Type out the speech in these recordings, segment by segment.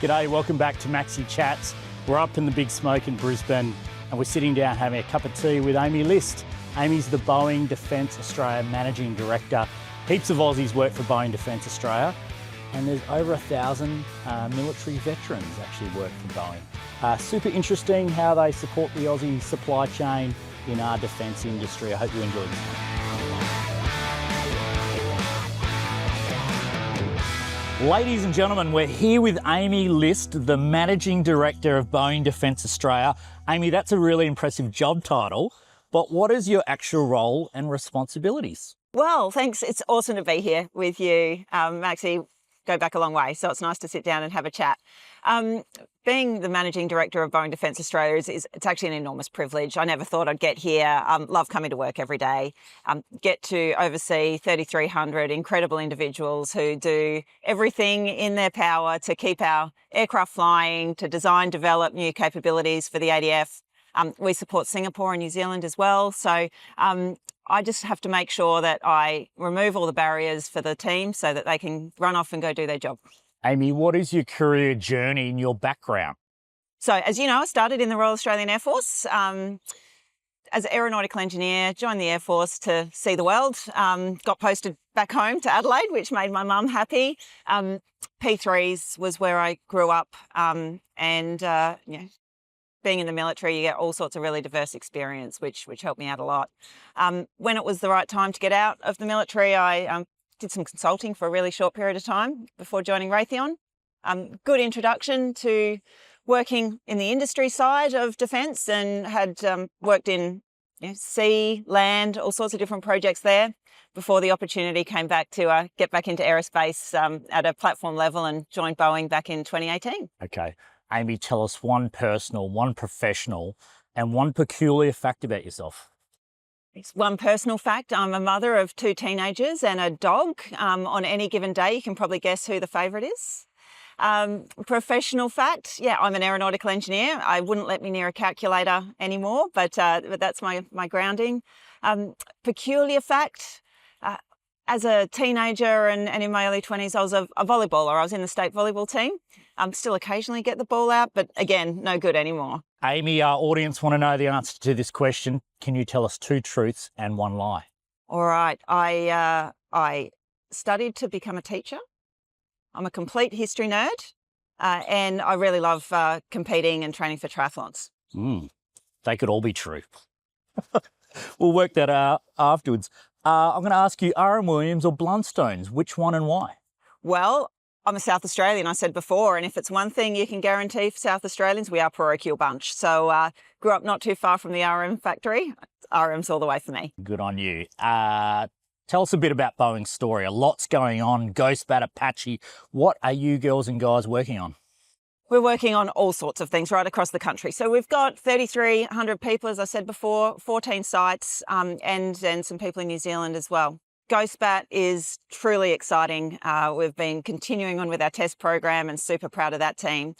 G'day, welcome back to Maxi Chats. We're up in the big smoke in Brisbane and we're sitting down having a cup of tea with Amy List. Amy's the Boeing Defence Australia Managing Director. Heaps of Aussies work for Boeing Defence Australia and there's over 1,000 military veterans actually work for Boeing. Super interesting how they support the Aussie supply chain in our defence industry. I hope you enjoy this one. Ladies and gentlemen, we're here with Amy List, the Managing Director of Boeing Defence Australia. Amy, that's a really impressive job title, but what is your actual role and responsibilities? Well, thanks. It's awesome to be here with you, Maxi. Go back a long way, so it's nice to sit down and have a chat. Being the Managing Director of Boeing Defence Australia it's actually an enormous privilege. I never thought I'd get here. Love coming to work every day. Get to oversee 3,300 incredible individuals who do everything in their power to keep our aircraft flying, to design, develop new capabilities for the ADF. We support Singapore and New Zealand as well. So I just have to make sure that I remove all the barriers for the team so that they can run off and go do their job. Amy, what is your career journey and your background? So, as you know, I started in the Royal Australian Air Force as an aeronautical engineer, joined the Air Force to see the world, got posted back home to Adelaide, which made my mum happy. P3s was where I grew up being in the military, you get all sorts of really diverse experience, which helped me out a lot. When it was the right time to get out of the military, I did some consulting for a really short period of time before joining Raytheon. Good introduction to working in the industry side of defence and had worked in sea, land, all sorts of different projects there before the opportunity came back to get back into aerospace at a platform level and joined Boeing back in 2018. Okay. Amy, tell us one personal, one professional, and one peculiar fact about yourself. It's one personal fact. I'm a mother of 2 teenagers and a dog. On any given day, you can probably guess who the favourite is. Professional fact, yeah, I'm an aeronautical engineer. I wouldn't let me near a calculator anymore, but that's my grounding. Peculiar fact, as a teenager and in my early 20s, I was a volleyballer. I was in the state volleyball team. Still occasionally get the ball out, but again, no good anymore. Amy, our audience want to know the answer to this question. Can you tell us 2 truths and 1 lie? All right. I studied to become a teacher. I'm a complete history nerd, and I really love competing and training for triathlons. They could all be true. We'll work that out afterwards. I'm going to ask you, R.M. Williams or Blundstones, which one and why? Well, I'm a South Australian, I said before, and if it's one thing you can guarantee for South Australians, we are a parochial bunch. So grew up not too far from the RM factory. RM's all the way for me. Good on you. Tell us a bit about Boeing's story. A lot's going on, Ghostbat, Apache. What are you girls and guys working on? We're working on all sorts of things right across the country. So we've got 3,300 people, as I said before, 14 sites, and some people in New Zealand as well. Ghostbat is truly exciting. We've been continuing on with our test program and super proud of that team.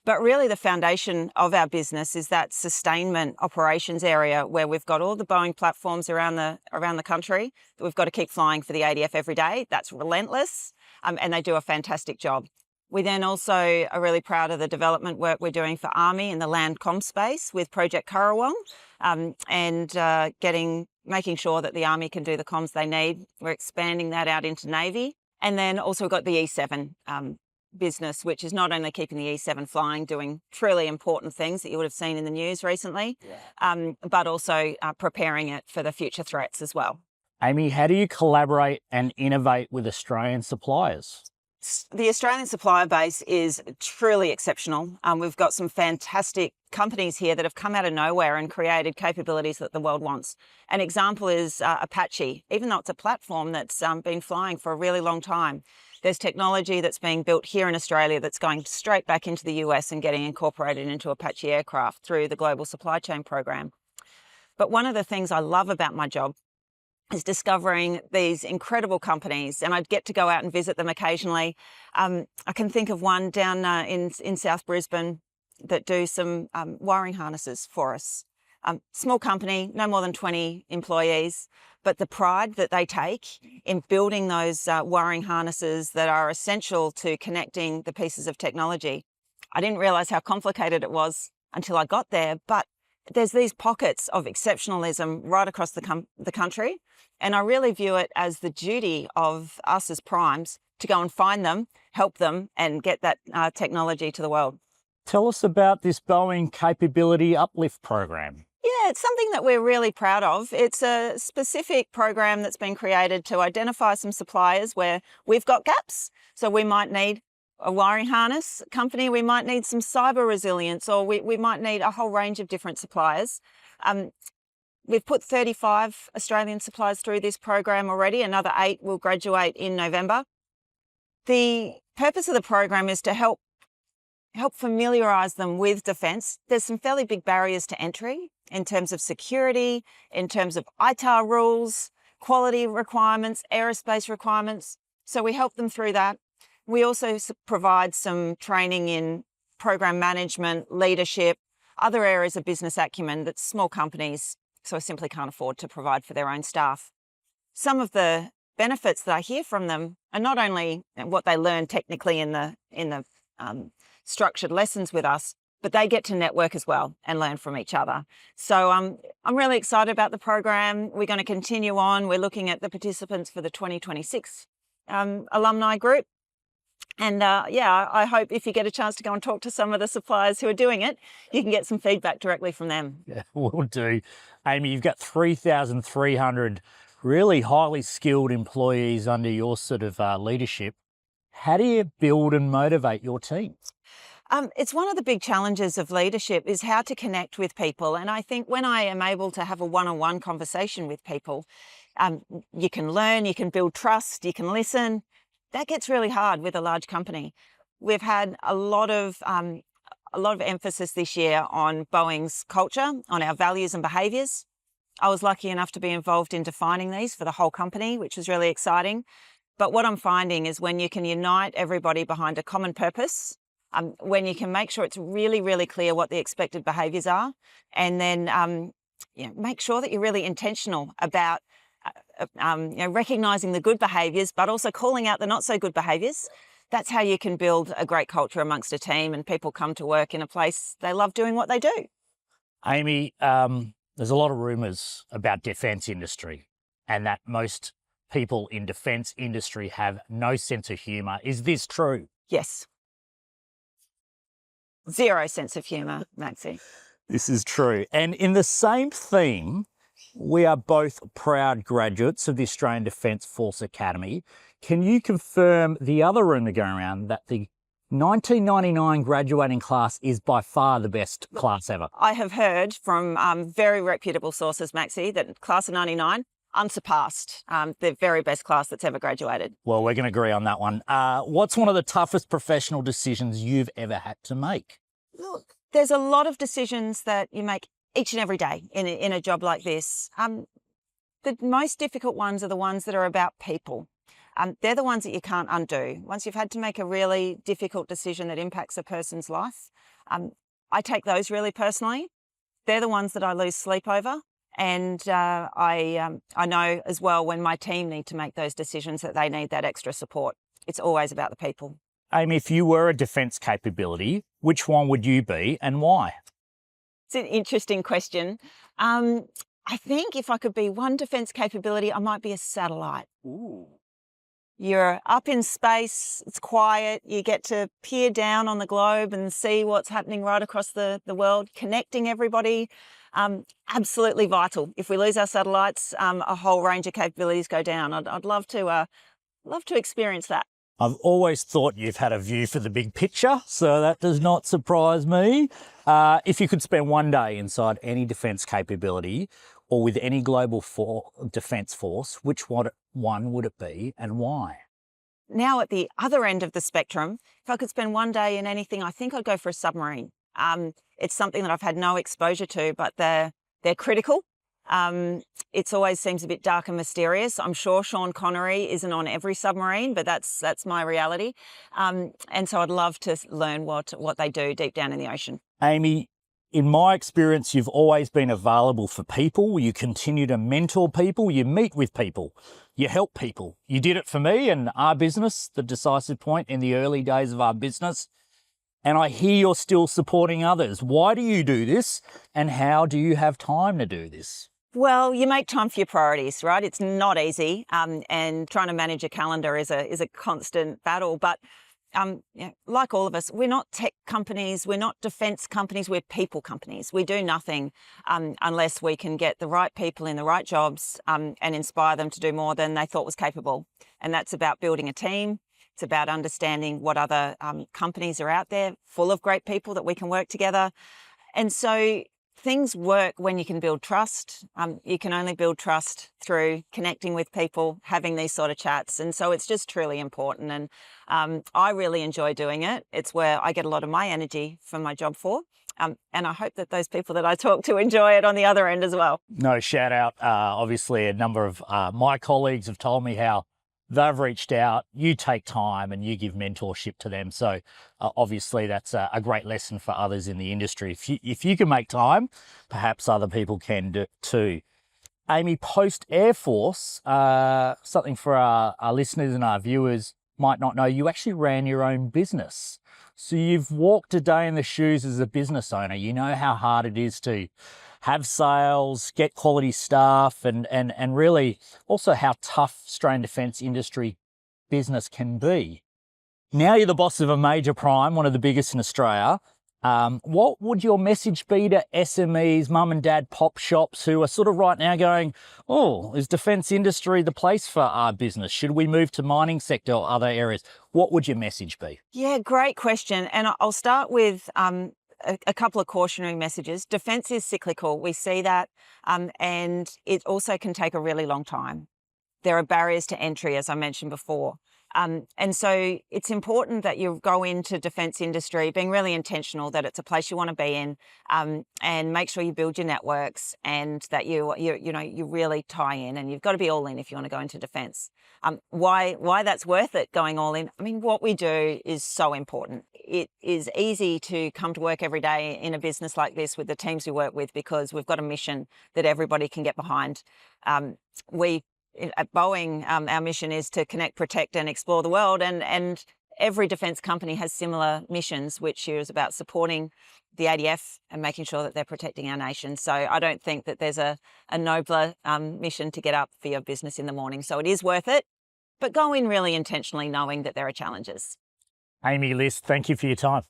But really the foundation of our business is that sustainment operations area where we've got all the Boeing platforms around the country that we've got to keep flying for the ADF every day. That's relentless, and they do a fantastic job. We then also are really proud of the development work we're doing for Army in the land comm space with Project Currawong, making sure that the Army can do the comms they need. We're expanding that out into Navy. And then also we've got the E7 business, which is not only keeping the E7 flying, doing truly important things that you would have seen in the news recently, but also preparing it for the future threats as well. Amy, how do you collaborate and innovate with Australian suppliers? The Australian supplier base is truly exceptional. We've got some fantastic companies here that have come out of nowhere and created capabilities that the world wants. An example is Apache. Even though it's a platform that's been flying for a really long time, there's technology that's being built here in Australia that's going straight back into the US and getting incorporated into Apache aircraft through the Global Supply Chain Program. But one of the things I love about my job is discovering these incredible companies, and I'd get to go out and visit them occasionally. I can think of one down in South Brisbane that do some wiring harnesses for us. Small company, no more than 20 employees, but the pride that they take in building those wiring harnesses that are essential to connecting the pieces of technology I didn't realise how complicated it was until I got there, but there's these pockets of exceptionalism right across the country, and I really view it as the duty of us as primes to go and find them, help them, and get that technology to the world. Tell us about this Boeing Capability Uplift program. Yeah, it's something that we're really proud of. It's a specific program that's been created to identify some suppliers where we've got gaps. So we might need a wiring harness company, we might need some cyber resilience, or we might need a whole range of different suppliers. We've put 35 Australian suppliers through this program already. Another 8 will graduate in November. The purpose of the program is to help familiarise them with defence. There's some fairly big barriers to entry in terms of security, in terms of ITAR rules, quality requirements, aerospace requirements. So we help them through that. We also provide some training in program management, leadership, other areas of business acumen that small companies simply can't afford to provide for their own staff. Some of the benefits that I hear from them are not only what they learn technically in the structured lessons with us, but they get to network as well and learn from each other. So I'm really excited about the program. We're going to continue on. We're looking at the participants for the 2026 alumni group. And I hope if you get a chance to go and talk to some of the suppliers who are doing it, you can get some feedback directly from them. Yeah, we'll do. Amy, you've got 3,300 really highly skilled employees under your sort of leadership. How do you build and motivate your team? It's one of the big challenges of leadership is how to connect with people. And I think when I am able to have a one-on-one conversation with people, you can learn, you can build trust, you can listen. That gets really hard with a large company. We've had a lot of emphasis this year on Boeing's culture, on our values and behaviours. I was lucky enough to be involved in defining these for the whole company, which was really exciting. But what I'm finding is when you can unite everybody behind a common purpose, when you can make sure it's really, really clear what the expected behaviours are, and then make sure that you're really intentional about recognising the good behaviours, but also calling out the not so good behaviours. That's how you can build a great culture amongst a team and people come to work in a place they love doing what they do. Amy, there's a lot of rumours about defence industry and that most people in defence industry have no sense of humour. Is this true? Yes. Zero sense of humour, Maxi. This is true. And in the same theme, we are both proud graduates of the Australian Defence Force Academy. Can you confirm the other rumour going around that the 1999 graduating class is by far the best class ever? I have heard from very reputable sources, Maxi, that class of 99, unsurpassed, the very best class that's ever graduated. Well, we're going to agree on that one. What's one of the toughest professional decisions you've ever had to make? Look, there's a lot of decisions that you make each and every day in a job like this. The most difficult ones are the ones that are about people. They're the ones that you can't undo. Once you've had to make a really difficult decision that impacts a person's life, I take those really personally. They're the ones that I lose sleep over. And I know as well when my team need to make those decisions that they need that extra support. It's always about the people. Amy, if you were a defence capability, which one would you be and why? It's an interesting question. I think if I could be one defence capability, I might be a satellite. Ooh. You're up in space, it's quiet, you get to peer down on the globe and see what's happening right across the world, connecting everybody. Absolutely vital. If we lose our satellites, a whole range of capabilities go down. I'd love to experience that. I've always thought you've had a view for the big picture, so that does not surprise me. If you could spend one day inside any defence capability or with any global defence force, which one would it be and why? Now at the other end of the spectrum, if I could spend one day in anything, I think I'd go for a submarine. It's something that I've had no exposure to, but they're critical. It always seems a bit dark and mysterious. I'm sure Sean Connery isn't on every submarine, but that's my reality. And so I'd love to learn what they do deep down in the ocean. Amy, in my experience, you've always been available for people. You continue to mentor people. You meet with people. You help people. You did it for me and our business, the Decisive Point, in the early days of our business. and I hear you're still supporting others. Why do you do this, and how do you have time to do this? Well, you make time for your priorities, right? It's not easy, and trying to manage a calendar is a constant battle. But like all of us, we're not tech companies, we're not defence companies, we're people companies. We do nothing unless we can get the right people in the right jobs and inspire them to do more than they thought was capable. And that's about building a team. It's about understanding what other companies are out there full of great people that we can work together. And so things work when you can build trust. You can only build trust through connecting with people, having these sort of chats. And so it's just truly important. And I really enjoy doing it. It's where I get a lot of my energy from my job for. And I hope that those people that I talk to enjoy it on the other end as well. No, shout out. Obviously, a number of my colleagues have told me how they've reached out, you take time and you give mentorship to them. So obviously that's a great lesson for others in the industry. If you can make time, perhaps other people can do too. Amy, post Air Force, something for our listeners and our viewers might not know, you actually ran your own business. So you've walked a day in the shoes as a business owner. You know how hard it is to have sales, get quality staff, and really also how tough Australian defence industry business can be. Now you're the boss of a major prime, one of the biggest in Australia. What would your message be to SMEs, mum and dad pop shops who are sort of right now going, oh, is defence industry the place for our business? Should we move to mining sector or other areas? What would your message be? Yeah, great question. And I'll start with a couple of cautionary messages. Defence is cyclical. We see that. And it also can take a really long time. There are barriers to entry, as I mentioned before. And so it's important that you go into defence industry being really intentional that it's a place you want to be in, and make sure you build your networks and that you really tie in, and you've got to be all in if you want to go into defence. Why that's worth it going all in? I mean, what we do is so important. It is easy to come to work every day in a business like this with the teams we work with because we've got a mission that everybody can get behind. At Boeing, our mission is to connect, protect and explore the world, and every defence company has similar missions, which is about supporting the ADF and making sure that they're protecting our nation. So I don't think that there's a nobler mission to get up for your business in the morning. So it is worth it, but go in really intentionally knowing that there are challenges. Amy List, thank you for your time.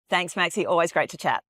Thanks, Maxi. Always great to chat.